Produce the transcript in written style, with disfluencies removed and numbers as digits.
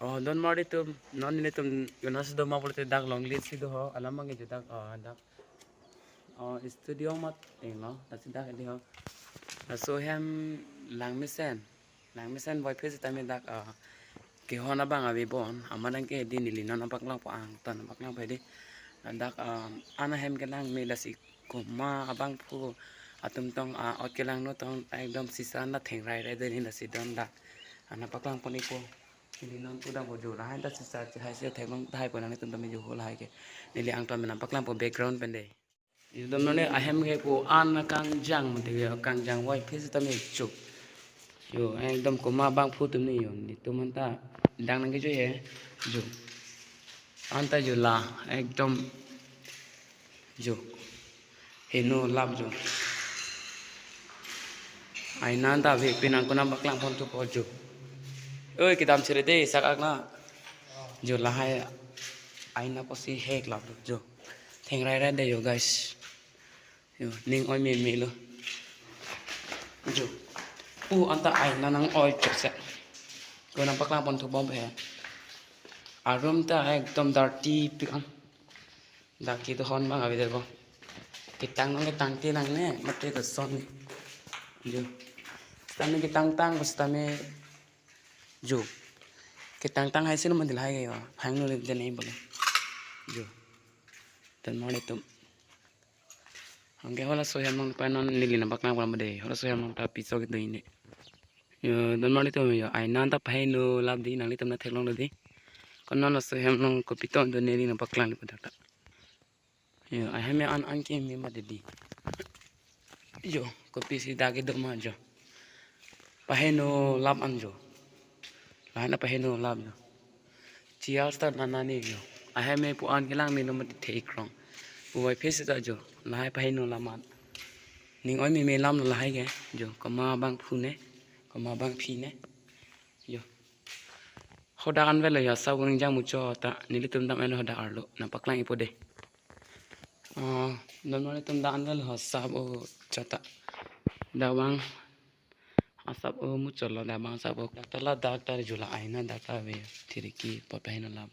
Oh, don't worry to non ni tum Jonas do ma bolte dak long lead si do ho alam mangi judak dak studio mat no ta si dak di ho so hem lang misen boy phes ta me dak ke ho na bang abi bon amadang ke di ni lina na baklang pa ang tan baklang pa di dak ana hem ke lang me la si ko ma abang phu atum tong ot ke lang no tong ekdom sisa na theng rai re de ni la si don dak ana baklang poni ko ini non udah mau jual lah, entah sisa hasil themang thai pun nanti tentu menjual lah ke, nilai angka menampak lampu background pendek. Itu teman-teman ahem ke po an kang jang mesti kang jang white face tapi cuk, yo, ekdom koma bang phu tu ni yo, itu manta dang nang kejo ya, jo, anta jo lah, ekdom jo, heno lap jo, aina anta ve pinang kuna baklang pun tu pojo. Oi kita ambil deh sakak na jo lahai aina posi hek lap jo theng rai rai đây yo guys yo ning oi me lo jo anta aina nang oi chok se ko nang paklang pon thu bom he arum ta ekdom dirty pikang daki to hon bang abi debo kitang nang kitang ti nang ne mate to son jo tame kitang tang bas tame jo kitang tang hai sin mandil hai ga hang no le den ei bole jo dan mau itu angge hola so yang panon lili na baklang pala made hola so yang ta piso gitu ini yo dan mau itu yo aina ta paino lab di nang litam na thelong di kon non so yang nong ko piton do neli na baklang lipa data yo ai hame an ke mi ma di yo ko pisi dagi do ma jo paino lab anjo lain apa paino lab yo chial sta nanani yo ai hame pu an kilang ni no ma thei krong uai face ta jo lai pa no lamat ning oi me lam la hai ge jo kama bang phu ne kama bang phi ne yo hoda kan vele ya sa gung jang mu cho ta nili tum dam en hoda arlo na paklang ipo de don mane tum dan vel ho sab o chata da bang asap o mu cholo da bang sab o ta la dak ta jula aina da ta ve thiriki pa pa no lam